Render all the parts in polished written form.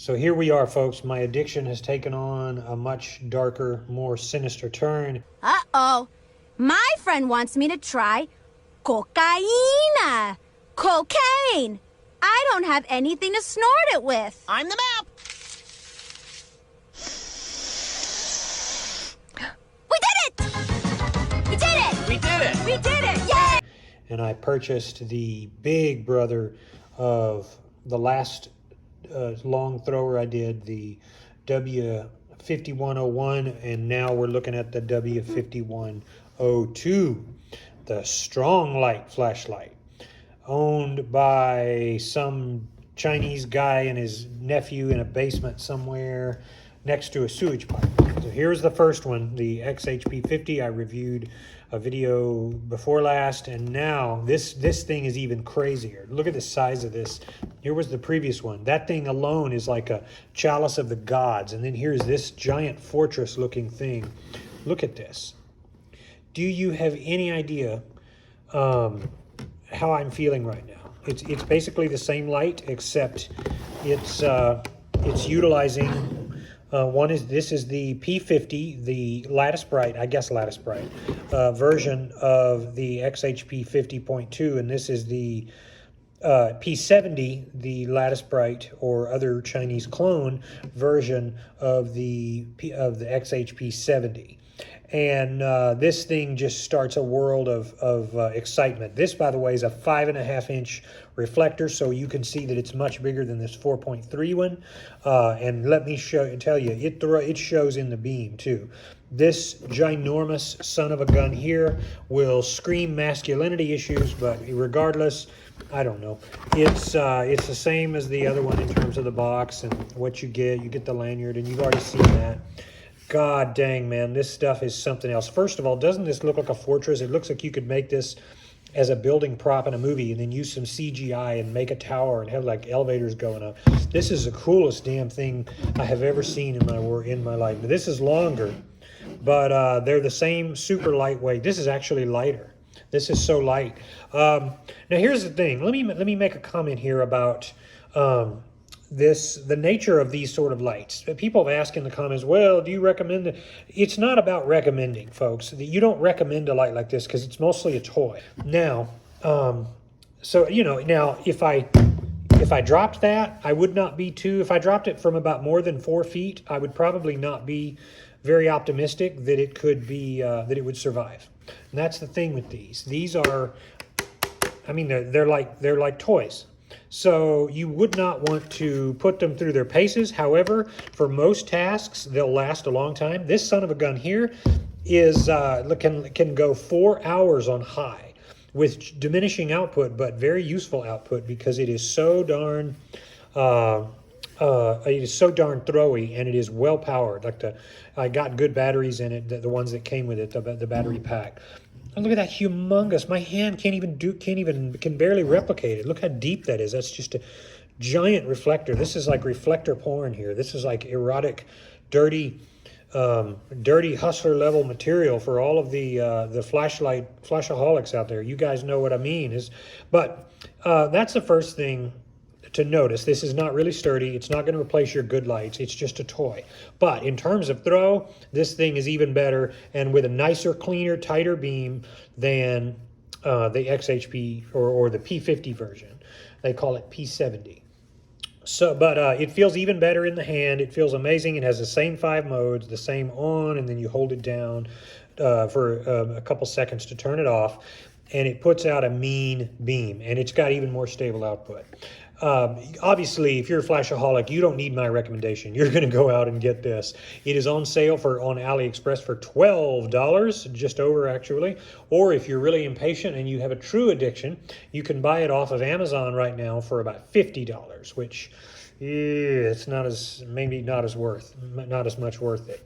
So here we are, folks. My addiction has taken on a much darker, more sinister turn. Uh-oh. My friend wants me to try cocaine. Cocaine. I don't have anything to snort it with. I'm the map. We did it! We did it! We did it. We did it! Yay! And I purchased the big brother of the last long thrower I did, the W5101, and now we're looking at the W5102, the strong light flashlight, owned by some Chinese guy and his nephew in a basement somewhere next to a sewage pipe. So here's the first one, the XHP50. I reviewed a video before last, and now this thing is even crazier. Look at the size of this. Here was the previous one. That thing alone is like a chalice of the gods, and then here's this giant fortress looking thing. Look at this. Do you have any idea how I'm feeling right now? It's basically the same light, except it's utilizing this is the P50, the lattice bright, I guess lattice bright version of the XHP 50.2, and this is the P70, the lattice bright or other Chinese clone version of the XHP 70. And this thing just starts a world of excitement. This, by the way, is a 5.5-inch reflector, so you can see that it's much bigger than this 4.3 one. And let me tell you, it shows in the beam too. This ginormous son of a gun here will scream masculinity issues, but regardless, I don't know. It's the same as the other one in terms of the box and what you get. You get the lanyard, and you've already seen that. God dang, man, this stuff is something else. First of all, doesn't this look like a fortress? It looks like you could make this as a building prop in a movie and then use some CGI and make a tower and have like elevators going up. This is the coolest damn thing I have ever seen in my life. This is longer, but they're the same, super lightweight. This is actually lighter. This is so light. Now here's the thing. Let me make a comment here about the nature of these sort of lights. People have asked in the comments, well, do you recommend it? It's not about recommending, folks. You don't recommend a light like this because it's mostly a toy. Now, so, you know, now if I dropped that, I would not be if I dropped it from about more than 4 feet, I would probably not be very optimistic that it could be, that it would survive. And that's the thing with these. These are, I mean, they're like toys. So you would not want to put them through their paces. However, for most tasks, they'll last a long time. This son of a gun here is can go 4 hours on high with diminishing output, but very useful output because it is so darn throwy, and it is well powered. I got good batteries in it, the ones that came with it, the battery pack. And look at that humongous. My hand can barely replicate it. Look how deep that is. That's just a giant reflector. This is like reflector porn here. This is like erotic, dirty hustler level material for all of the flashaholics out there. You guys know what I mean. But that's the first thing to notice. This is not really sturdy. It's not going to replace your good lights. It's just a toy. But in terms of throw, this thing is even better and with a nicer, cleaner, tighter beam than the XHP or the P50 version. They call it P70. So, but it feels even better in the hand. It feels amazing. It has the same 5 modes, the same on, and then you hold it down for a couple seconds to turn it off. And it puts out a mean beam, and it's got even more stable output. Obviously, if you're a flashaholic, you don't need my recommendation. You're going to go out and get this. It is on sale on AliExpress for $12, just over actually. Or if you're really impatient and you have a true addiction, you can buy it off of Amazon right now for about $50, which it's not as much worth it.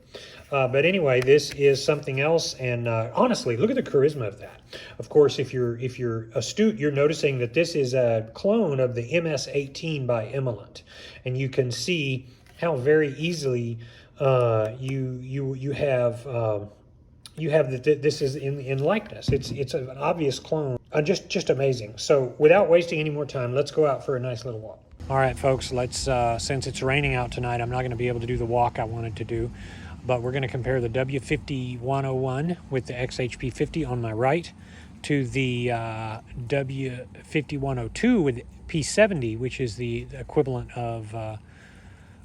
But anyway, this is something else, and honestly, look at the charisma of that. Of course, if you're astute, you're noticing that this is a clone of the MS-18 by Imalent, and you can see how very easily you have that this is in likeness. It's an obvious clone. Just amazing. So without wasting any more time, let's go out for a nice little walk. All right, folks, let's, since it's raining out tonight, I'm not going to be able to do the walk I wanted to do, but we're going to compare the W5101 with the XHP50 on my right to the W5102 with P70, which is the equivalent of the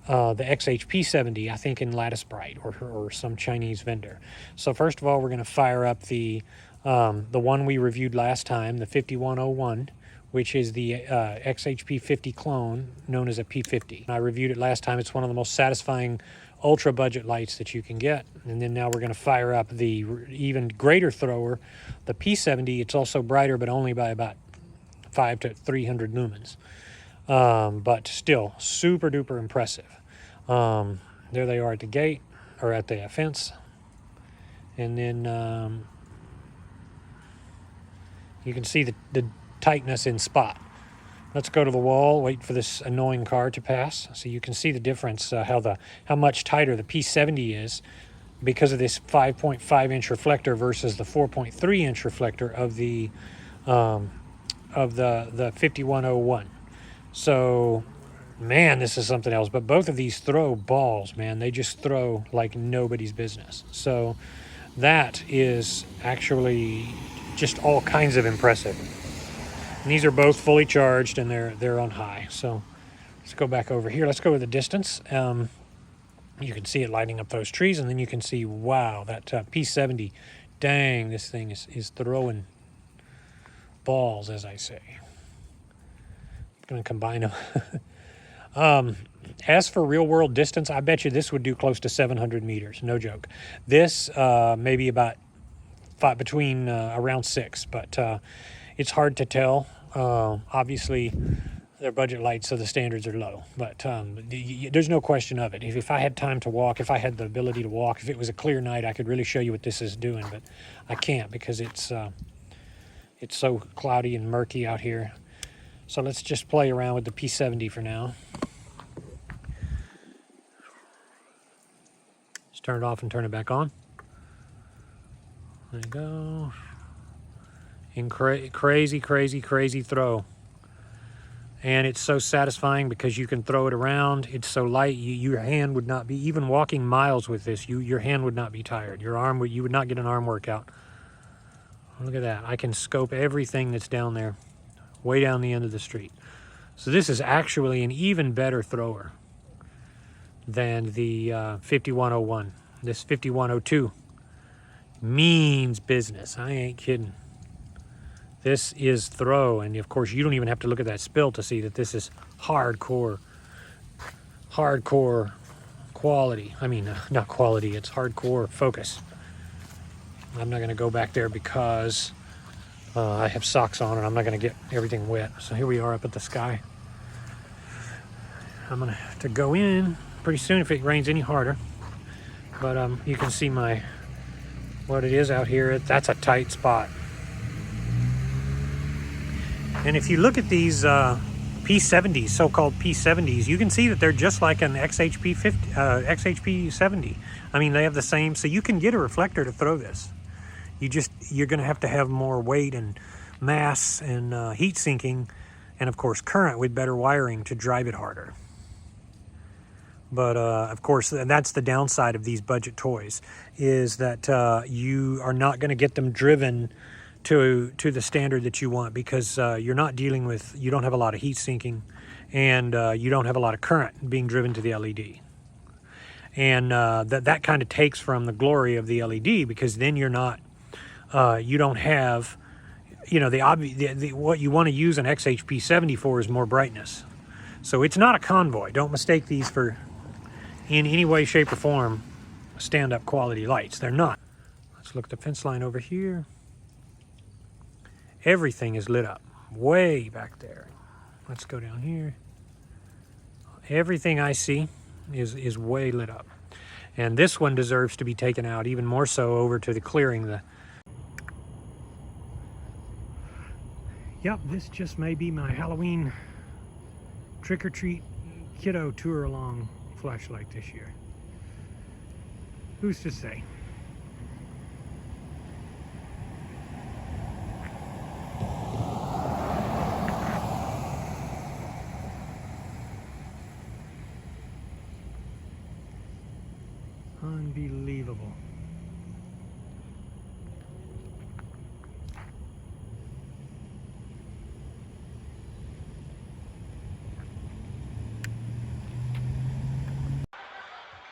XHP70, I think in Lattice Bright or some Chinese vendor. So first of all, we're going to fire up the one we reviewed last time, the 5101, which is the XHP50 clone known as a P50. I reviewed it last time. It's one of the most satisfying ultra budget lights that you can get. And then now we're going to fire up the even greater thrower, the P70. It's also brighter, but only by about 500 to 300 lumens. But still super duper impressive. There they are at the gate, or at the fence. And then you can see the tightness in spot. Let's go to the wall, wait for this annoying car to pass, so you can see the difference, how much tighter the P70 is because of this 5.5 inch reflector versus the 4.3 inch reflector of the 5101. So, man, this is something else. But both of these throw balls, man. They just throw like nobody's business. So that is actually just all kinds of impressive. And these are both fully charged and they're on high. So let's go back over here. Let's go with the distance. You can see it lighting up those trees, and then you can see, wow, that P70, dang, this thing is throwing balls, as I say. I'm going to combine them. As for real world distance, I bet you this would do close to 700 meters, no joke. This maybe about between around 6, but it's hard to tell. Obviously, they're budget lights, so the standards are low. But there's no question of it. If I had time to walk, if I had the ability to walk, if it was a clear night, I could really show you what this is doing. But I can't because it's so cloudy and murky out here. So let's just play around with the P70 for now. Just turn it off and turn it back on. There you go. In crazy throw. And it's so satisfying because you can throw it around. It's so light, your hand would not be, even walking miles with this, your hand would not be tired. You would not get an arm workout. Look at that. I can scope everything that's down there, way down the end of the street. So this is actually an even better thrower than the 5101. This 5102 means business. I ain't kidding. This is throw, and of course you don't even have to look at that spill to see that this is hardcore quality. I mean, not quality, it's hardcore focus. I'm not going to go back there because I have socks on and I'm not going to get everything wet. So here we are up at the sky. I'm going to have to go in pretty soon if it rains any harder. But you can see what it is out here. That's a tight spot. And if you look at these P70s, so-called P70s, you can see that they're just like an XHP70. I mean, they have the same, so you can get a reflector to throw this. You're going to have more weight and mass and heat sinking, and of course current with better wiring to drive it harder. But of course, and that's the downside of these budget toys, is that you are not going to get them driven to the standard that you want, because you don't have a lot of heat sinking, and you don't have a lot of current being driven to the LED. And that kind of takes from the glory of the LED, because then you don't have, what you want to use an XHP70 for is more brightness. So it's not a convoy. Don't mistake these for, in any way, shape, or form, stand-up quality lights. They're not. Let's look at the fence line over here. Everything is lit up way back there. Let's go down here. Everything I see is way lit up. And this one deserves to be taken out, even more so over to the clearing. Yep, this just may be my Halloween trick-or-treat kiddo tour-along flashlight this year. Who's to say? Unbelievable.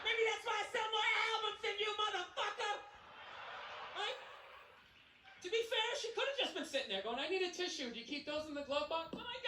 Maybe that's why I sell more albums than you, motherfucker! Right? To be fair, she could have just been sitting there going, I need a tissue. Do you keep those in the glove box? Oh my God!